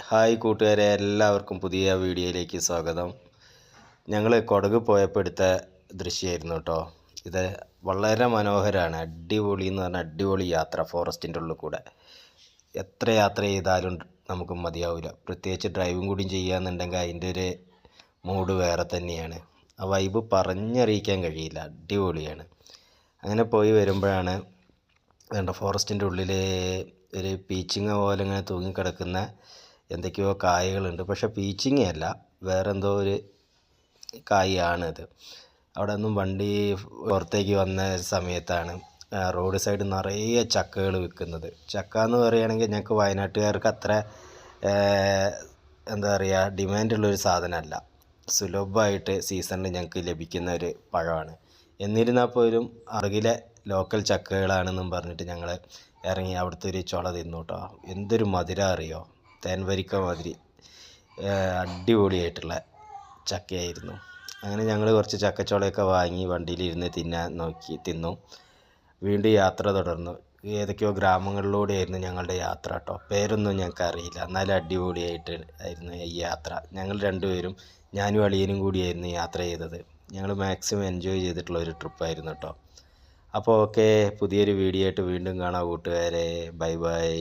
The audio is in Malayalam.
ഹായ് കൂട്ടുകാരെ, എല്ലാവർക്കും പുതിയ വീഡിയോയിലേക്ക് സ്വാഗതം. ഞങ്ങൾ കൊടക് പോയപ്പോൾ എടുത്ത ദൃശ്യമായിരുന്നു കേട്ടോ. ഇത് വളരെ മനോഹരമാണ്. അടിപൊളി എന്ന് പറഞ്ഞാൽ അടിപൊളി യാത്ര. ഫോറസ്റ്റിൻ്റെ ഉള്ളിൽ കൂടെ എത്ര യാത്ര ചെയ്താലും നമുക്ക് മതിയാവില്ല. പ്രത്യേകിച്ച് ഡ്രൈവിംഗ് കൂടിയും ചെയ്യുകയെന്നുണ്ടെങ്കിൽ അതിൻ്റെ ഒരു മൂഡ് വേറെ തന്നെയാണ്. ആ വൈബ് പറഞ്ഞറിയിക്കാൻ കഴിയില്ല. അടിപൊളിയാണ്. അങ്ങനെ പോയി വരുമ്പോഴാണ് വേണ്ട ഫോറസ്റ്റിൻ്റെ ഉള്ളിൽ ഒരു പീച്ചിങ്ങ പോലെ ഇങ്ങനെ തൂങ്ങിക്കിടക്കുന്ന എന്തൊക്കെയോ കായകളുണ്ട്. പക്ഷെ പീച്ചിങ്ങയല്ല, വേറെ എന്തോ ഒരു കായാണിത്. അവിടെ നിന്നും വണ്ടി പുറത്തേക്ക് വന്ന സമയത്താണ് റോഡ് സൈഡ് നിറയെ ചക്കകൾ വിൽക്കുന്നത്. ചക്ക എന്ന് പറയുകയാണെങ്കിൽ ഞങ്ങൾക്ക് വയനാട്ടുകാർക്ക് അത്ര എന്താ പറയുക, ഡിമാൻഡുള്ളൊരു സാധനമല്ല. സുലഭമായിട്ട് സീസണിൽ ഞങ്ങൾക്ക് ലഭിക്കുന്ന ഒരു പഴമാണ്. എന്നിരുന്നാൽ പോലും അറുകിലെ ലോക്കൽ ചക്കകളാണെന്നും പറഞ്ഞിട്ട് ഞങ്ങൾ ഇറങ്ങി അവിടുത്തെ ഒരു ചുള തിന്നു കേട്ടോ. എന്തൊരു മധുര അറിയോ, തേൻവരിക്ക മാതിരി അടിപൊളിയായിട്ടുള്ള ചക്കയായിരുന്നു. അങ്ങനെ ഞങ്ങൾ കുറച്ച് ചക്കച്ചോളയൊക്കെ വാങ്ങി വണ്ടിയിലിരുന്ന് തിന്നു. വീണ്ടും യാത്ര തുടർന്നു. ഏതൊക്കെയോ ഗ്രാമങ്ങളിലൂടെയായിരുന്നു ഞങ്ങളുടെ യാത്ര കേട്ടോ. പേരൊന്നും ഞങ്ങൾക്ക് അറിയില്ല, എന്നാലും അടിപൊളിയായിട്ട് ആയിരുന്നു ഈ യാത്ര. ഞങ്ങൾ രണ്ടുപേരും, ഞാനും അളിയനും കൂടിയായിരുന്നു യാത്ര ചെയ്തത്. ഞങ്ങൾ മാക്സിമം എൻജോയ് ചെയ്തിട്ടുള്ള ഒരു ട്രിപ്പായിരുന്നു കേട്ടോ. അപ്പോൾ ഓക്കെ, പുതിയൊരു വീഡിയോ ആയിട്ട് വീണ്ടും കാണാം കൂട്ടുകാരെ. Bye bye.